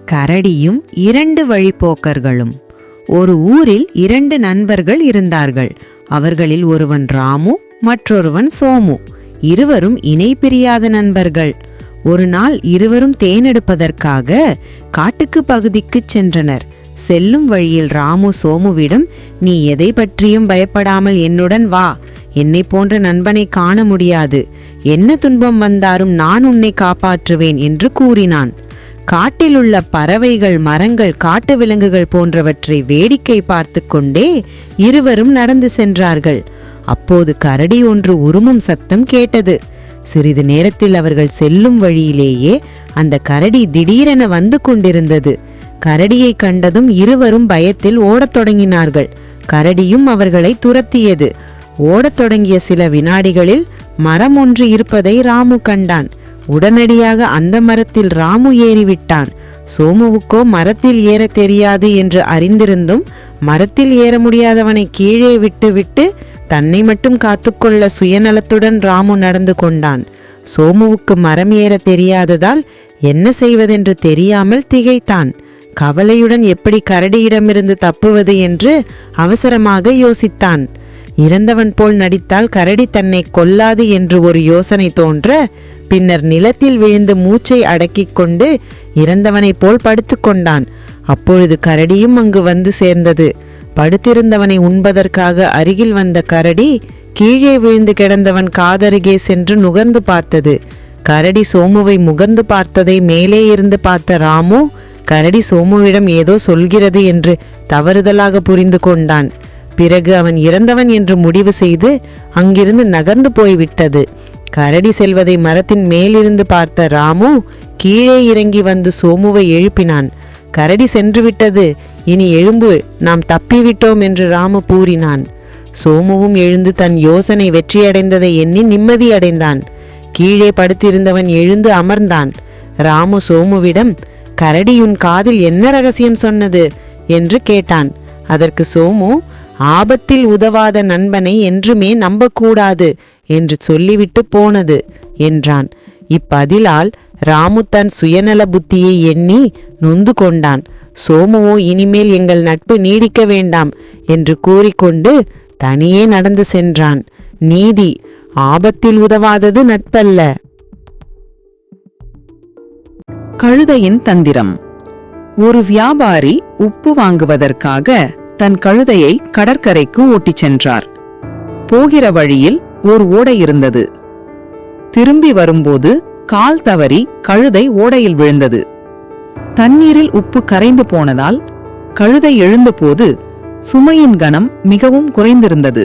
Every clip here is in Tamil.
கரடியும் 2 வழிப்போக்கர்களும். ஒரு ஊரில் 2 நண்பர்கள் இருந்தார்கள். அவர்களில் ஒருவன் ராமு, மற்றொருவன் சோமு. இருவரும் இணை பிரியாத நண்பர்கள். ஒரு நாள் இருவரும் தேனெடுப்பதற்காக காட்டுக்கு பகுதிக்குச் சென்றனர். செல்லும் வழியில் ராமு சோமுவிடம், "நீ எதை பற்றியும் பயப்படாமல் என்னுடன் வா. என்னை போன்ற நண்பனை காண முடியாது. என்ன துன்பம் வந்தாலும் நான் உன்னை காப்பாற்றுவேன்" என்று கூறினான். காட்டிலுள்ள பறவைகள், மரங்கள், காட்டு விலங்குகள் போன்றவற்றை வேடிக்கை பார்த்து கொண்டே இருவரும் நடந்து சென்றார்கள். அப்போது கரடி ஒன்று உருமும் சத்தம் கேட்டது. சிறிது நேரத்தில் அவர்கள் செல்லும் வழியிலேயே அந்த கரடி திடீரென வந்து கொண்டிருந்தது. கரடியை கண்டதும் இருவரும் பயத்தில் ஓடத் தொடங்கினார்கள். கரடியும் அவர்களை துரத்தியது. ஓடத் தொடங்கிய சில வினாடிகளில் மரம் ஒன்று இருப்பதை ராமு கண்டான். உடனடியாக அந்த மரத்தில் ராமு ஏறிவிட்டான். சோமுவுக்கோ மரத்தில் ஏற தெரியாது என்று அறிந்திருந்தும் மரத்தில் ஏற முடியாதவனை கீழே விட்டு தன்னை மட்டும் காத்துக்கொள்ள சுயநலத்துடன் ராமு நடந்து கொண்டான். சோமுவுக்கு மரம் ஏற தெரியாததால் என்ன செய்வதென்று தெரியாமல் திகைத்தான். கவலையுடன் எப்படி கரடியிடமிருந்து தப்புவது என்று அவசரமாக யோசித்தான். இறந்தவன் போல் நடித்தால் கரடி தன்னை கொல்லாது என்று ஒரு யோசனை தோன்ற, பின்னர் நிலத்தில் விழுந்து மூச்சை அடக்கிக் கொண்டு இறந்தவனைப் போல் படுத்து கொண்டான். அப்பொழுது கரடியும் அங்கு வந்து சேர்ந்தது. படுத்திருந்தவனை உண்பதற்காக அருகில் வந்த கரடி கீழே விழுந்து கிடந்தவன் காதருகே சென்று நுகர்ந்து பார்த்தது. கரடி சோமுவை முகர்ந்து பார்த்ததை மேலே இருந்து பார்த்த ராமு, கரடி சோமுவிடம் ஏதோ சொல்கிறது என்று தவறுதலாக புரிந்து கொண்டான். பிறகு அவன் இறந்தவன் என்று முடிவு செய்து அங்கிருந்து நகர்ந்து போய்விட்டது. கரடி செல்வதை மரத்தின் மேலிருந்து பார்த்த ராமு கீழே இறங்கி வந்து சோமுவை எழுப்பினான். கரடி சென்று விட்டது, இனி எழும்பு, நாம் தப்பிவிட்டோம் என்று ராமு கூறினான். சோமுவும் எழுந்து தன் யோசனை வெற்றியடைந்ததை எண்ணி நிம்மதியடைந்தான். கீழே படுத்திருந்தவன் எழுந்து அமர்ந்தான். ராமு சோமுவிடம், "கரடி உன் காதில் என்ன ரகசியம் சொன்னது?" என்று கேட்டான். அதற்கு சோமு, "ஆபத்தில் உதவாத நண்பனை என்றுமே நம்பக்கூடாது என்று சொல்லிவிட்டு போனது" என்றான். இப்பதிலால் ராமு தன் சுயநல புத்தியை எண்ணி நொந்து கொண்டான். சோமுவோ இனிமேல் எங்கள் நட்பு நீடிக்க வேண்டாம் என்று கூறிக்கொண்டு தனியே நடந்து சென்றான். நீதி: ஆபத்தில் உதவாதது நட்பல்ல. கழுதையின் தந்திரம். ஒரு வியாபாரி உப்பு வாங்குவதற்காக தன் கழுதையை கடற்கரைக்கு ஓட்டிச் சென்றார். போகிற வழியில் ஒரு ஓடை இருந்தது. திரும்பி வரும்போது கால் தவறி கழுதை ஓடையில் விழுந்தது. தண்ணீரில் உப்பு கரைந்து போனதால் கழுதை எழுந்தபோது சுமையின் கனம் மிகவும் குறைந்திருந்தது.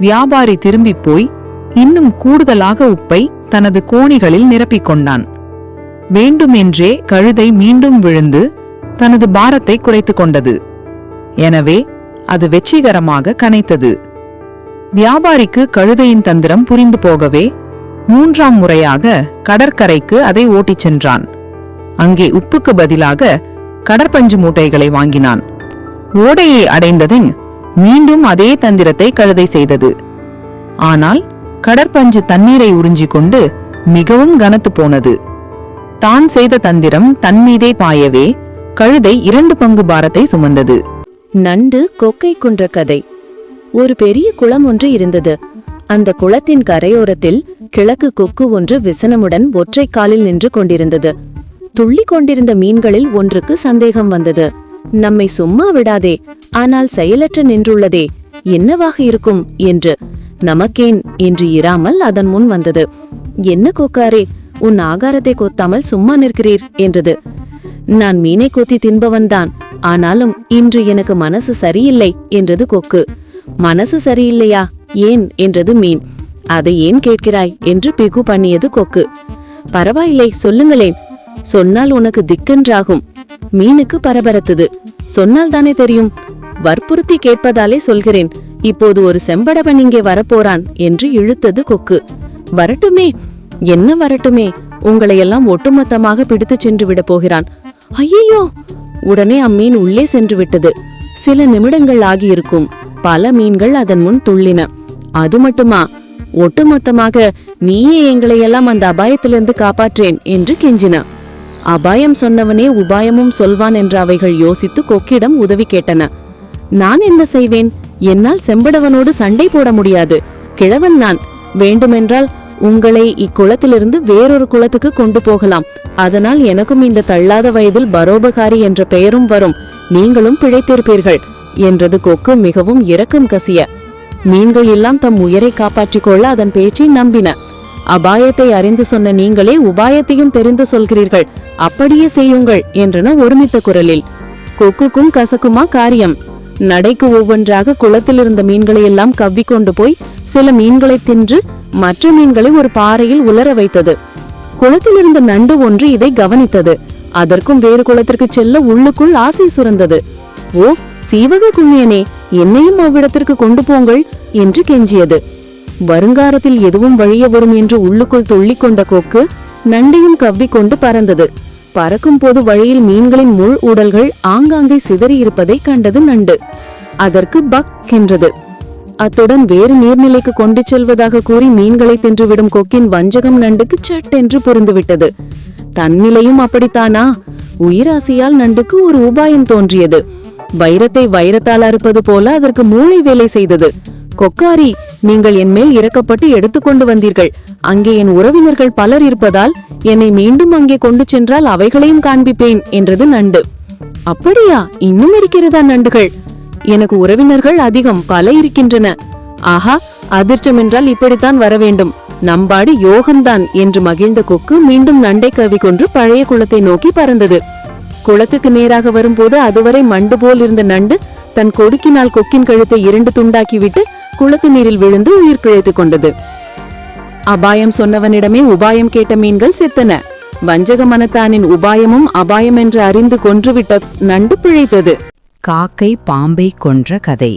வியாபாரி திரும்பி போய் இன்னும் கூடுதலாக உப்பை தனது கோணிகளில் நிரப்பிக் கொண்டான். வேண்டுமென்றே கழுதை மீண்டும் விழுந்து தனது பாரத்தை குறைத்துக் கொண்டது. எனவே அது வெற்றிகரமாக கனைத்தது. வியாபாரிக்கு கழுதையின் தந்திரம் புரிந்து போகவே 3ஆம் முறையாக கடற்கரைக்கு அதை ஓட்டிச் சென்றான். அங்கே உப்புக்கு பதிலாக கடற்பஞ்சு மூட்டைகளை வாங்கினான். ஓடையை அடைந்ததும் மீண்டும் அதே தந்திரத்தை கழுதை செய்தது. ஆனால் கடற்பஞ்சு தண்ணீரை உறிஞ்சிக் கொண்டு மிகவும் கனத்து போனது. தான் செய்த தந்திரம் தன்மீதே பாயவே கழுதை 2 பங்கு பாரத்தை சுமந்தது. நண்டு கொக்கை குன்ற கதை. ஒரு பெரிய குளம் ஒன்று இருந்தது. அந்த குளத்தின் கரையோரத்தில் கிழக்கு கொக்கு ஒன்று விசனமுடன் ஒற்றை காலில் நின்று கொண்டிருந்தது. துள்ளி கொண்டிருந்த மீன்களில் ஒன்றுக்கு சந்தேகம் வந்தது. நம்மை சும்மா விடாதே, ஆனால் செயலற்ற நின்றுள்ளதே, என்னவாக இருக்கும் என்று. நமக்கேன் என்று இராமல் அதன் முன் வந்தது. "என்ன கொக்காரே, உன் ஆகாரத்தை கொத்தாமல் சும்மா நிற்கிறீர்" என்றது. "நான் மீனை கொத்தி தின்பவன்தான், ஆனாலும் இன்று எனக்கு மனசு சரியில்லை" என்றது கொக்கு. "மனசு சரியில்லையா? ஏன்?" என்றது மீன். "அதை ஏன் கேட்கிறாய்?" என்று பிகு பண்ணியது கொக்கு. "பரவாயில்லை, சொல்லுங்களேன்." "சொன்னால் உனக்கு திக்கென்றாகும்." மீனுக்கு பரபரத்தது. "சொன்னால் தானே தெரியும்." "வற்புறுத்தி கேட்பதாலே சொல்கிறேன். இப்போது ஒரு செம்படவன் இங்கே வரப்போறான்" என்று இழுத்தது கொக்கு. "வரட்டுமே." "என்ன வரட்டுமே? உங்களையெல்லாம் ஒட்டுமொத்தமாக பிடித்து சென்று விட போகிறான்." "ஐயோ!" உடனே அம்மீன் உள்ளே சென்று விட்டது. சில நிமிடங்கள் ஆகியிருக்கும். பல மீன்கள் அதன் முன் துள்ளின. "அது மட்டுமா? ஒட்டுமொத்தமாக நீயே எங்களையெல்லாம் அந்த அபாயத்திலிருந்து காப்பாற்றேன்" என்று கெஞ்சின. அபாயம் சொன்னவனே உபாயமும் சொல்வான் என்று அவைகள் யோசித்து கொக்கிடம் உதவி கேட்டன. நான் என்ன செய்வேன்? என்னால் செம்படவனோடு சண்டை போட முடியாது. கிழவன் நான். வேண்டுமென்றால் உங்களை இக்குளத்திலிருந்து வேறொரு குளத்துக்கு கொண்டு போகலாம். அதனால் எனக்கும் இந்த தள்ளாத வயதில் பரோபகாரி என்ற பெயரும் வரும். நீங்களும் பிழைத்திருப்பீர்கள் என்றது கொக்கு மிகவும் இரக்கம் கசிய. மீன்கள் எல்லாம் தம் உயிரை காப்பாற்றிக் கொள்ள அதன் பேச்சை நம்பின. அபாயத்தை அறிந்து சொன்ன நீங்களே உபாயத்தையும் தெரிந்து சொல்கிறீர்கள், அப்படியே செய்யுங்கள் என்றன ஒருமித்த குரலில். கொக்குக்கும் கசக்குமா காரியம்? நடைக்கு ஒவ்வொன்றாக குளத்தில் இருந்த மீன்களை எல்லாம் கவ்விக்கொண்டு போய் சில மீன்களை தின்று மற்ற மீன்களை ஒரு பாறையில் உலர வைத்தது. குளத்தில் இருந்த நண்டு ஒன்று இதை கவனித்தது. அதற்கும் வேறு குளத்திற்கு செல்ல உள்ளுக்குள் ஆசை சுரந்தது. ஓ சீவக கும்மியனே, என்னையும் அவ்விடத்திற்கு கொண்டு போங்கள் என்று கெஞ்சியது. வருங்காரத்தில் எதுவும் வழிய வரும் என்று உள்ளுக்குள் துள்ளிக் கொண்ட கொக்கு நண்டையும் கவ்விக்கொண்டு பறந்தது. பறக்கும் போது வழியில் மீன்களின் முள் உடல்கள் ஆங்காங்கே சிதறியிருப்பதை கண்டது நண்டு. அதற்கு பக் என்றது. அத்துடன் வேறு நீர்நிலைக்கு கொண்டு செல்வதாக கூறி மீன்களை தின்றுவிடும் கொக்கின் வஞ்சகம் நண்டுக்கு சட்டென்று புரிந்துவிட்டது. தன்னிலையும் அப்படித்தானா? உயிராசையால் நண்டுக்கு ஒரு உபாயம் தோன்றியது. வைரத்தை வைரத்தால் அறுப்பது போல அதற்கு மூளை வேலை செய்தது. கொக்காரி, நீங்கள் என் மேல் இறக்கப்பட்டு எடுத்துக்கொண்டு வந்தீர்கள். அங்கே என் உறவினர்கள் பலர் இருப்பதால் என்னை மீண்டும் அங்கே கொண்டு சென்றால் அவைகளையும் காண்பிப்பேன் என்றது நண்டு. அப்படியா? இன்னும் இருக்கிறதா நண்டுகள்? எனக்கு உறவினர்கள் அதிகம், பல இருக்கின்றன. ஆஹா, அதிர்ஷ்டம் என்றால் இப்படித்தான் வர வேண்டும். நம்பாடு யோகம்தான் என்று மகிழ்ந்த கொக்கு மீண்டும் நண்டை கவ்விக்கொன்று பழைய குளத்தை நோக்கி பறந்தது. குளத்துக்கு நேராக வரும்போது அதுவரை மண்டு போல் இருந்த நண்டு தன் கொடுக்கினால் கொக்கின் கழுத்தை 2 துண்டாக்கிவிட்டு குளத்து நீரில் விழுந்து உயிர் கிழைத்துக் கொண்டது. அபாயம் சொன்னவனிடமே உபாயம் கேட்ட மீன்கள் செத்தன. வஞ்சக மனத்தானின் உபாயமும் அபாயம் என்று அறிந்து கொன்றுவிட்ட நண்டு பிழைத்தது. காக்கை பாம்பை கொன்ற கதை.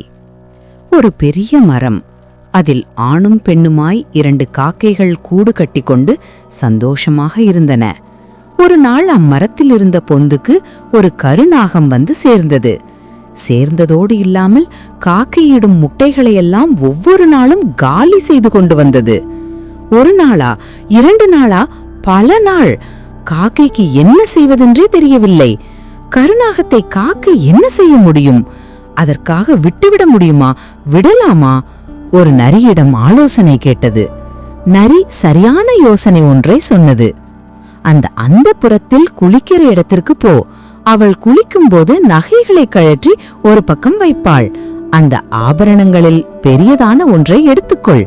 ஒரு பெரிய மரம். அதில் ஆணும் பெண்ணுமாய் 2 காக்கைகள் கூடு கட்டிக்கொண்டு சந்தோஷமாக இருந்தன. ஒரு நாள் அம்மரத்தில் இருந்த பொந்துக்கு ஒரு கருநாகம் வந்து சேர்ந்தது. சேர்ந்ததோடு இல்லாமல் காக்கையிடும் முட்டைகளையெல்லாம் ஒவ்வொரு நாளும் காலி செய்து கொண்டு வந்தது. 1 நாளா 2 நாளா பல நாள் காக்கைக்கு என்ன செய்வதென்றே தெரியவில்லை. கருநாகத்தை காக்கை என்ன செய்ய முடியும்? அதற்காக விட்டுவிட முடியுமா? விடலாமா? ஒரு நரியிடம் ஆலோசனை கேட்டது. நரி சரியான யோசனை ஒன்றை சொன்னது. அந்த புறத்தில் குளிக்கிற இடத்திற்கு போ. அவள் குளிக்கும்போது நகைகளை கழற்றி ஒரு பக்கம் வைப்பாள். அந்த ஆபரணங்களில் பெரியதான ஒன்றை எடுத்துக்கொள்.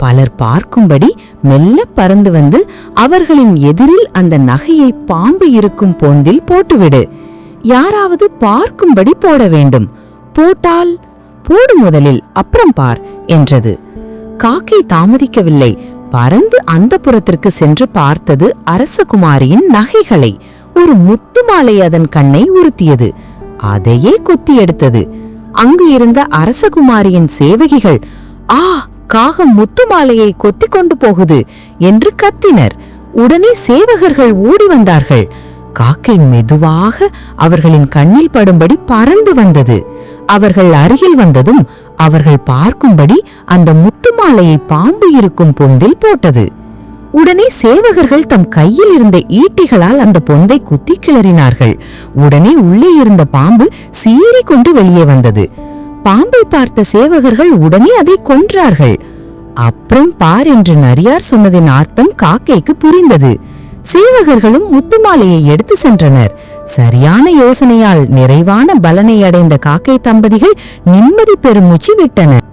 பலர் பார்க்கும்படி மெல்ல பறந்து வந்து அவர்களின் எதிரில் அந்த நகையை பாம்பு இருக்கும் பொந்தில் போட்டுவிடு. யாராவது பார்க்கும்படி போட வேண்டும். போட்டால் போடு முதலில், அப்புறம் பார் என்றது. காக்கை தாமதிக்கவில்லை. பறந்து அந்த புறத்திற்கு சென்று பார்த்தது அரசகுமாரியின் நகைகளை. ஒரு முத்து மாலை அதன் கண்ணை உறுத்தியது. அதையே கொத்தி எடுத்தது. அங்கு இருந்த அரசகுமாரியின் சேவகிகள், ஆ, காகம் முத்து மாலையை கொத்தி கொண்டு போகுது என்று கத்தினர். உடனே சேவகர்கள் ஓடி வந்தார்கள். காக்கை மெதுவாக அவர்களின் கண்ணில் படும்படி பறந்து வந்தது. அவர்கள் அருகில் வந்ததும் அவர்கள் பார்க்கும்படி அந்த முத்து மாலையை பாம்பு இருக்கும் பொந்தில் போட்டது. உடனே சேவகர்கள் தம் கையில் இருந்த ஈட்டிகளால் அந்த பொந்தை குத்தி கிளறினார்கள். உடனே உள்ளே இருந்த பாம்பு சீறி கொண்டு வெளியே வந்தது. பாம்பை பார்த்த சேவகர்கள் உடனே அதை கொன்றார்கள். அப்புறம் பார் என்று நரியார் சொன்னதின் அர்த்தம் காக்கைக்கு புரிந்தது. சேவகர்களும் முத்துமாலையை எடுத்து சென்றனர். சரியான யோசனையால் நிறைவான பலனை அடைந்த காக்கை தம்பதிகள் நிம்மதி பெருமூச்சு விட்டனர்.